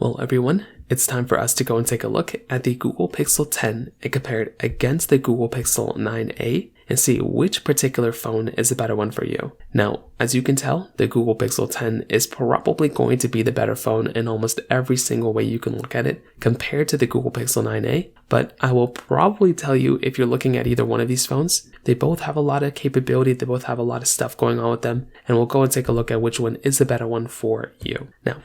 Well, everyone, it's time for us to go and take a look at the Google Pixel 10 and compare it against the Google Pixel 9a and see which particular phone is the better one for you. Now, as you can tell, the Google Pixel 10 is probably going to be the better phone in almost every single way you can look at it compared to the Google Pixel 9a, but I will probably tell you if you're looking at either one of these phones, they both have a lot of capability, they both have a lot of stuff going on with them, and we'll go and take a look at which one is the better one for you. Now,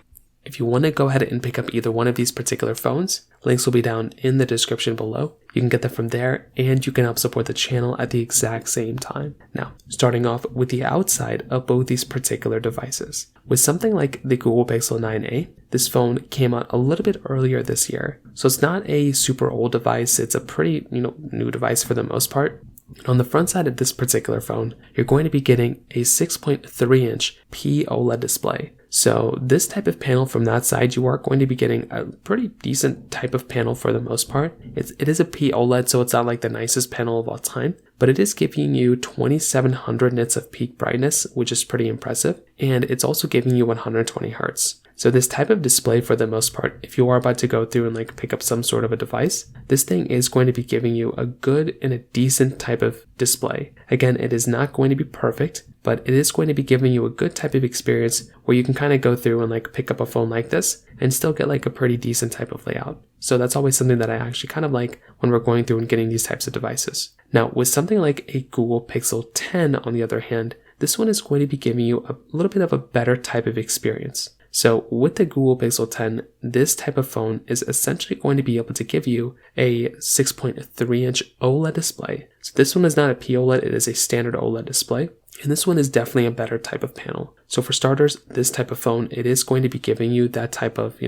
if you want to go ahead and pick up either one of these particular phones, links will be down in the description below. You can get them from there and you can help support the channel at the exact same time. Now, starting off with the outside of both these particular devices. With something like the Google Pixel 9a, this phone came out a little bit earlier this year. So it's not a super old device, it's a pretty, new device for the most part. On the front side of this particular phone, you're going to be getting a 6.3-inch OLED display. So this type of panel from that side, you are going to be getting a pretty decent type of panel for the most part. It is a OLED, so it's not like the nicest panel of all time, but it is giving you 2700 nits of peak brightness, which is pretty impressive. And it's also giving you 120 Hertz. So this type of display, for the most part, if you are about to go through and pick up some sort of a device, this thing is going to be giving you a good and a decent type of display. Again, it is not going to be perfect, but it is going to be giving you a good type of experience where you can kind of go through and pick up a phone like this and still get a pretty decent type of layout. So that's always something that I actually kind of like when we're going through and getting these types of devices. Now, with something like a Google Pixel 10, on the other hand, this one is going to be giving you a little bit of a better type of experience. So with the Google Pixel 10, this type of phone is essentially going to be able to give you a 6.3-inch OLED display. So this one is not a POLED, it is a standard OLED display. And this one is definitely a better type of panel. So for starters, this type of phone, it is going to be giving you that type of,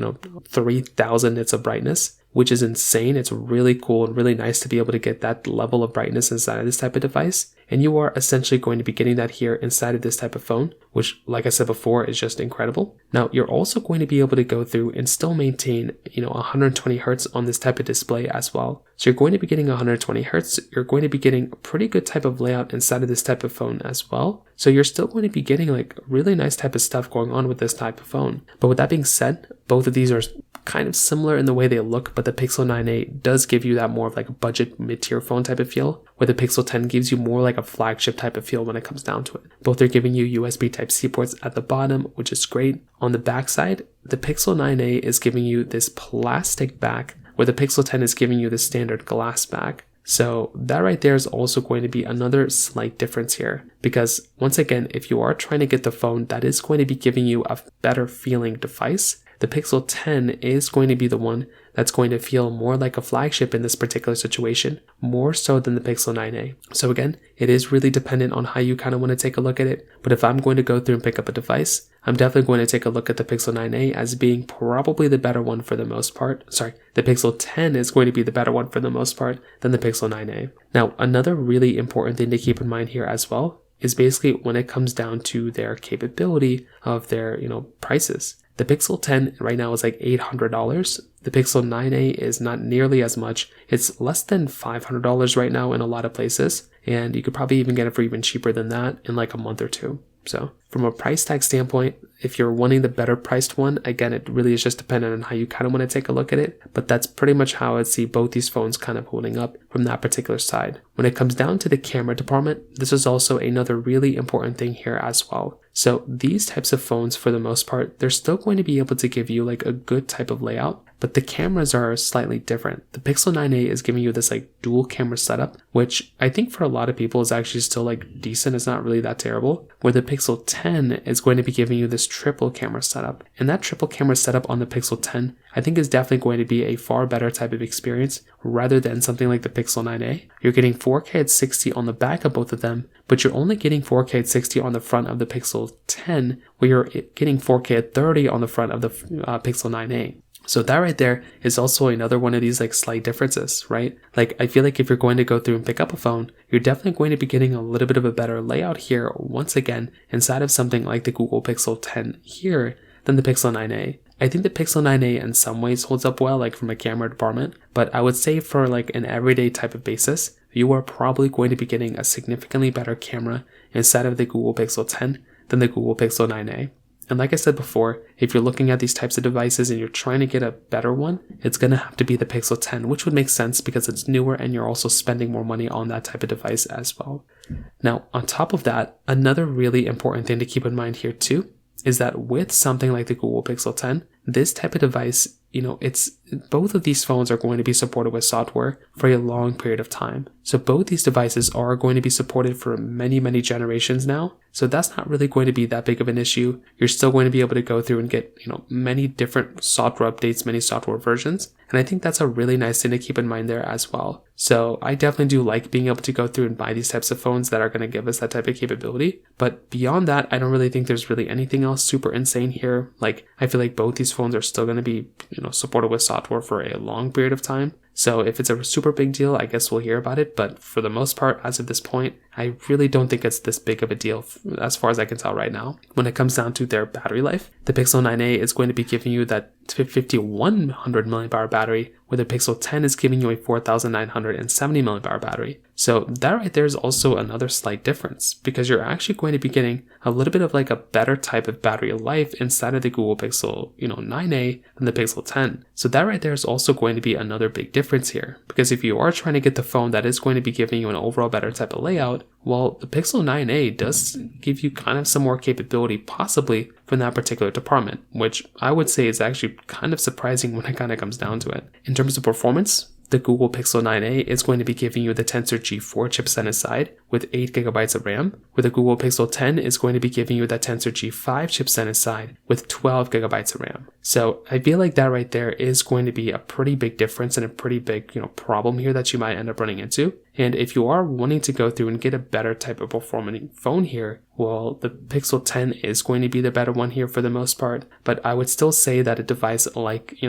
3000 nits of brightness, which is insane. It's really cool and really nice to be able to get that level of brightness inside of this type of device. And you are essentially going to be getting that here inside of this type of phone, which, like I said before, is just incredible. Now, you're also going to be able to go through and still maintain, 120 Hertz on this type of display as well. So you're going to be getting 120 Hertz. You're going to be getting a pretty good type of layout inside of this type of phone as well. So you're still going to be getting really nice type of stuff going on with this type of phone. But with that being said, both of these are kind of similar in the way they look, but the Pixel 9a does give you that more of a budget mid-tier phone type of feel, where the Pixel 10 gives you more like a flagship type of feel when it comes down to it. Both are giving you USB Type-C ports at the bottom, which is great. On the back side, the Pixel 9a is giving you this plastic back, where the Pixel 10 is giving you the standard glass back. So that right there is also going to be another slight difference here, because once again, if you are trying to get the phone that is going to be giving you a better feeling device, the Pixel 10 is going to be the one that's going to feel more like a flagship in this particular situation, more so than the Pixel 9a. So again, it is really dependent on how you kind of want to take a look at it. But if I'm going to go through and pick up a device, I'm definitely going to take a look at the Pixel 9a as being probably the better one for the most part. Sorry, the Pixel 10 is going to be the better one for the most part than the Pixel 9a. Now, another really important thing to keep in mind here as well is basically when it comes down to their capability of their, prices. The Pixel 10 right now is $800. The Pixel 9a is not nearly as much. It's less than $500 right now in a lot of places. And you could probably even get it for even cheaper than that in a month or two. So from a price tag standpoint, if you're wanting the better priced one, again, it really is just dependent on how you kind of want to take a look at it. But that's pretty much how I'd see both these phones kind of holding up from that particular side. When it comes down to the camera department, this is also another really important thing here as well. So these types of phones, for the most part, they're still going to be able to give you a good type of layout, but the cameras are slightly different. The Pixel 9a is giving you this dual camera setup, which I think for a lot of people is actually still decent. It's not really that terrible. Where the Pixel 10 is going to be giving you this triple camera setup. And that triple camera setup on the Pixel 10, I think is definitely going to be a far better type of experience rather than something like the Pixel 9a. You're getting 4K at 60 on the back of both of them, but you're only getting 4K at 60 on the front of the Pixel 10, where you're getting 4K at 30 on the front of the Pixel 9a. So that right there is also another one of these slight differences, right? I feel like if you're going to go through and pick up a phone, you're definitely going to be getting a little bit of a better layout here once again inside of something like the Google Pixel 10 here than the Pixel 9a. I think the Pixel 9a in some ways holds up well, from a camera department, but I would say for an everyday type of basis, you are probably going to be getting a significantly better camera inside of the Google Pixel 10 than the Google Pixel 9a. And like I said before, if you're looking at these types of devices and you're trying to get a better one, it's going to have to be the Pixel 10, which would make sense because it's newer and you're also spending more money on that type of device as well. Now, on top of that, another really important thing to keep in mind here too is that with something like the Google Pixel 10, this type of device, it's both of these phones are going to be supported with software for a long period of time. So both these devices are going to be supported for many, many generations now. So that's not really going to be that big of an issue. You're still going to be able to go through and get, many different software updates, many software versions. And I think that's a really nice thing to keep in mind there as well. So I definitely do like being able to go through and buy these types of phones that are going to give us that type of capability. But beyond that, I don't really think there's really anything else super insane here. Like, I feel like both these phones are still going to be, supported with software for a long period of time. So if it's a super big deal, I guess we'll hear about it. But for the most part, as of this point, I really don't think it's this big of a deal as far as I can tell right now. When it comes down to their battery life, the Pixel 9a is going to be giving you that 5100 milliamp battery, where the Pixel 10 is giving you a 4970 milliamp battery. So that right there is also another slight difference, because you're actually going to be getting a little bit of like a better type of battery life inside of the Google Pixel 9a than the Pixel 10. So that right there is also going to be another big difference here, because if you are trying to get the phone that is going to be giving you an overall better type of layout, well, the Pixel 9a does give you kind of some more capability possibly from that particular department, which I would say is actually kind of surprising when it kind of comes down to it. In terms of performance, the Google Pixel 9a is going to be giving you the Tensor G4 chipset inside with 8GB of RAM, where the Google Pixel 10 is going to be giving you that Tensor G5 chipset inside with 12GB of RAM. So I feel like that right there is going to be a pretty big difference and a pretty big, problem here that you might end up running into. And if you are wanting to go through and get a better type of performing phone here, well, the Pixel 10 is going to be the better one here for the most part. But I would still say that a device like,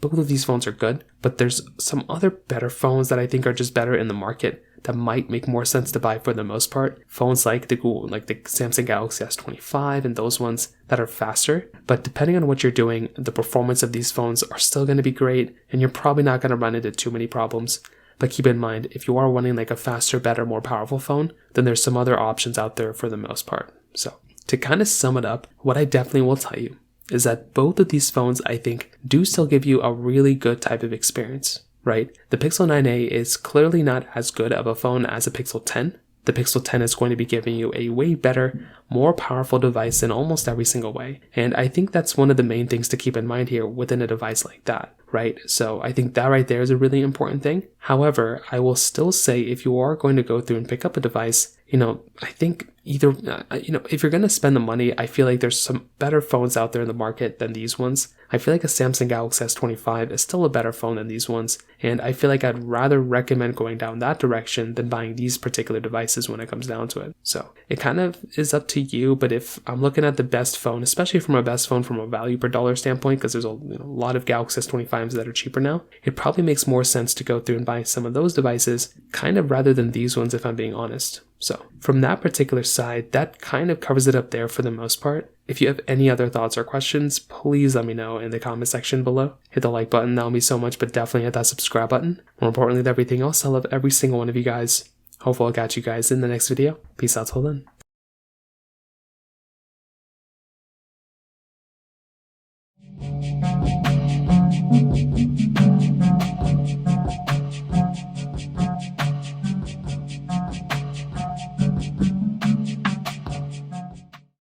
both of these phones are good, but there's some other better phones that I think are just better in the market that might make more sense to buy for the most part. Phones like the Samsung Galaxy S25 and those ones that are faster. But depending on what you're doing, the performance of these phones are still going to be great, and you're probably not going to run into too many problems. But keep in mind, if you are wanting like a faster, better, more powerful phone, then there's some other options out there for the most part. So to kind of sum it up, what I definitely will tell you is that both of these phones, I think, do still give you a really good type of experience, right? The Pixel 9a is clearly not as good of a phone as a Pixel 10. The Pixel 10 is going to be giving you a way better, more powerful device in almost every single way. And I think that's one of the main things to keep in mind here within a device like that, right? So I think that right there is a really important thing. However, I will still say if you are going to go through and pick up a device, I think either, if you're going to spend the money, I feel like there's some better phones out there in the market than these ones. I feel like a Samsung Galaxy S25 is still a better phone than these ones. And I feel like I'd rather recommend going down that direction than buying these particular devices when it comes down to it. So it kind of is up to you. But if I'm looking at the best phone, especially from a value per dollar standpoint, because there's a lot of Galaxy S25s that are cheaper now, it probably makes more sense to go through and buy some of those devices kind of rather than these ones, if I'm being honest. So from that particular side, that kind of covers it up there for the most part. If you have any other thoughts or questions, please let me know in the comment section below. Hit the like button, that'll mean so much, but definitely hit that subscribe button. More importantly than everything else, I love every single one of you guys. Hopefully I'll catch you guys in the next video. Peace out till then.